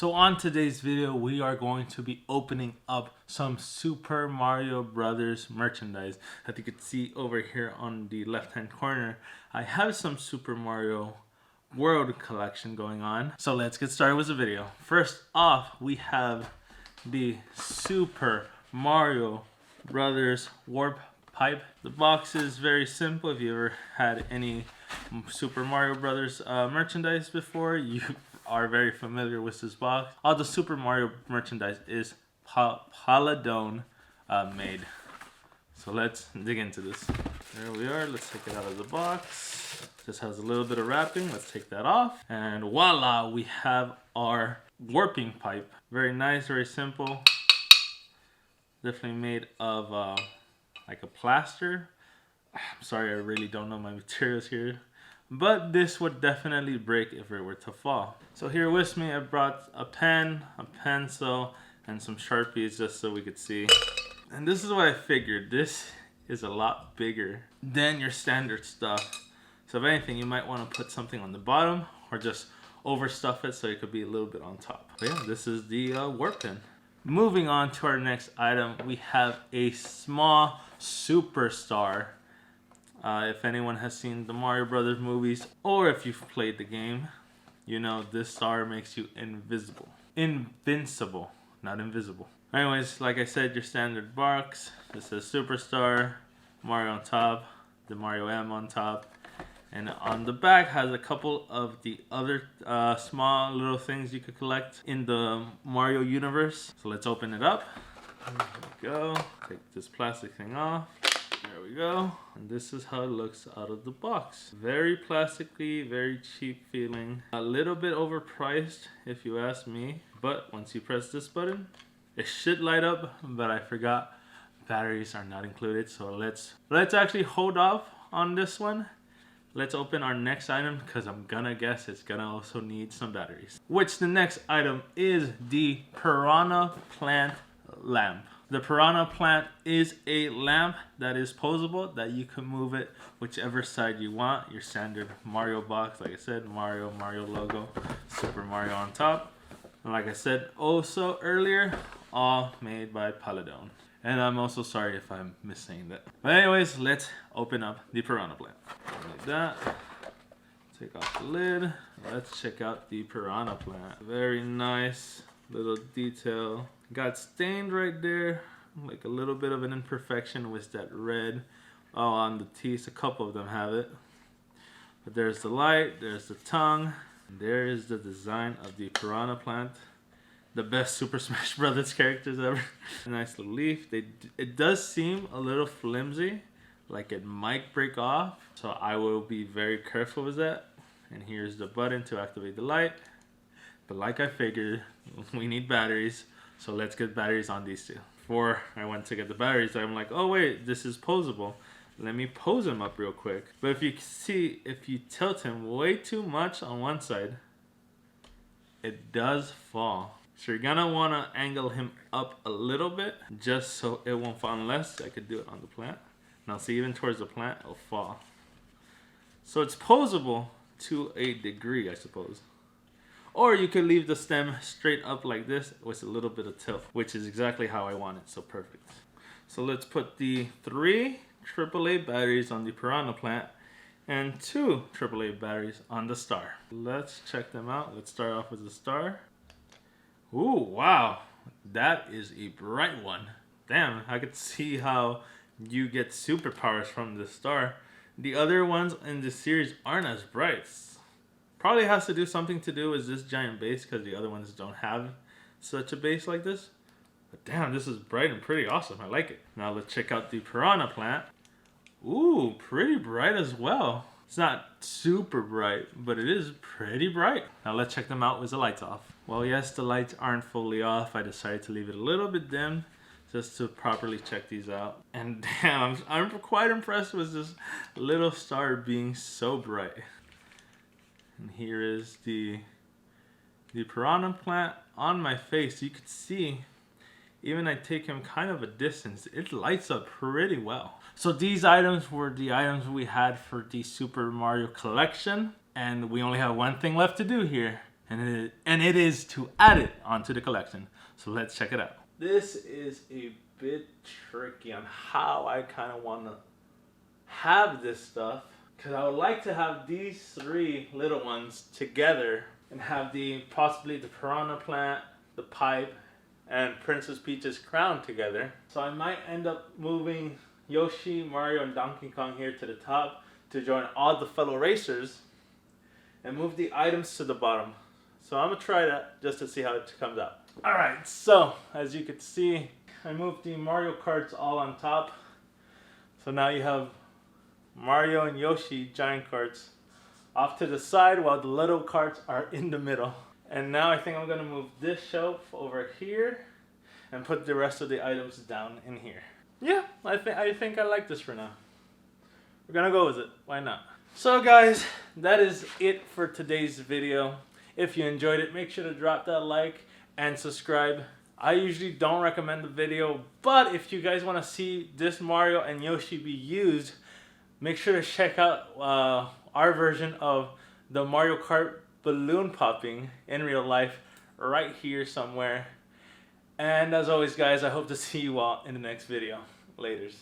So on today's video, we are going to be opening up some Super Mario Brothers merchandise. As you can see over here on the left hand corner, I have some Super Mario World collection going on. So let's get started with the video. First off, we have the Super Mario Brothers Warp Pipe. The box is very simple. If you ever had any Super Mario Brothers merchandise before, you are very familiar with this box. All the Super Mario merchandise is Paladone made. So let's dig into this. There we are. Let's take it out of the box. This has a little bit of wrapping. Let's take that off. And voila, we have our warping pipe. Very nice, very simple. Definitely made of like a plaster. I'm sorry, I really don't know my materials here. But this would definitely break if it were to fall. So here with me, I brought a pen, a pencil, and some Sharpies just so we could see. And this is what I figured. This is a lot bigger than your standard stuff. So if anything, you might want to put something on the bottom or just overstuff it so it could be a little bit on top. But yeah, this is the warp pin. Moving on to our next item, we have a small superstar. If anyone has seen the Mario Brothers movies, or if you've played the game, you know this star makes you invisible. Invincible, not invisible. Anyways, like I said, your standard box. This says Superstar, Mario on top, the Mario M on top. And on the back has a couple of the other small little things you could collect in the Mario universe. So let's open it up. There we go. Take this plastic thing off. There we go. And this is how it looks out of the box. Very plasticky, very cheap feeling. A little bit overpriced if you ask me. But once you press this button, it should light up. But I forgot batteries are not included. So let's actually hold off on this one. Let's open our next item because I'm gonna guess it's gonna also need some batteries. Which the next item is the Piranha Plant lamp. The Piranha Plant is a lamp that is posable, that you can move it whichever side you want. Your standard Mario box, like I said, Mario logo, Super Mario on top. And like I said also earlier, all made by Paladone. And I'm also sorry if I'm missaying that. But anyways, let's open up the Piranha Plant. Like that. Take off the lid. Let's check out the Piranha Plant. Very nice little detail. Got stained right there, like a little bit of an imperfection with that red on the teeth. A couple of them have it. But there's the light, there's the tongue. There is the design of the Piranha Plant. The best Super Smash Brothers characters ever. A nice little leaf. It does seem a little flimsy, like it might break off. So I will be very careful with that. And here's the button to activate the light. But like I figured, we need batteries. So let's get batteries on these two. Before I went to get the batteries, I'm like, oh wait, this is posable. Let me pose him up real quick. But if you see, if you tilt him way too much on one side, it does fall. So you're gonna wanna angle him up a little bit just so it won't fall, unless I could do it on the plant. Now see, even towards the plant, it'll fall. So it's posable to a degree, I suppose. Or you could leave the stem straight up like this with a little bit of tilt, which is exactly how I want it, so perfect. So let's put the 3 AAA batteries on the Piranha Plant and 2 AAA batteries on the star. Let's check them out. Let's start off with the star. Ooh, wow, that is a bright one. Damn, I could see how you get superpowers from the star. The other ones in this series aren't as bright. Probably has to do something to do with this giant base because the other ones don't have such a base like this. But damn, this is bright and pretty awesome. I like it. Now let's check out the Piranha Plant. Ooh, pretty bright as well. It's not super bright, but it is pretty bright. Now let's check them out with the lights off. Well, yes, the lights aren't fully off. I decided to leave it a little bit dim just to properly check these out. And damn, I'm quite impressed with this little star being so bright. And here is the Piranha Plant on my face. You could see, even I take him kind of a distance, it lights up pretty well. So these items were the items we had for the Super Mario collection. And we only have one thing left to do here. and it is to add it onto the collection. So let's check it out. This is a bit tricky on how I kind of want to have this stuff, because I would like to have these three little ones together and have possibly the Piranha Plant, the pipe, and Princess Peach's crown together. So I might end up moving Yoshi, Mario, and Donkey Kong here to the top to join all the fellow racers, and move the items to the bottom. So I'm gonna try that just to see how it comes out. Alright, so as you can see, I moved the Mario carts all on top. So now you have Mario and Yoshi giant carts off to the side while the little carts are in the middle. And now I think I'm gonna move this shelf over here and put the rest of the items down in here. Yeah, I think I like this for now. We're gonna go with it. Why not? So guys, that is it for today's video. If you enjoyed it, make sure to drop that like and subscribe. I usually don't recommend the video, but if you guys want to see this Mario and Yoshi be used, make sure to check out our version of the Mario Kart balloon popping in real life right here somewhere. And as always guys, I hope to see you all in the next video. Laters.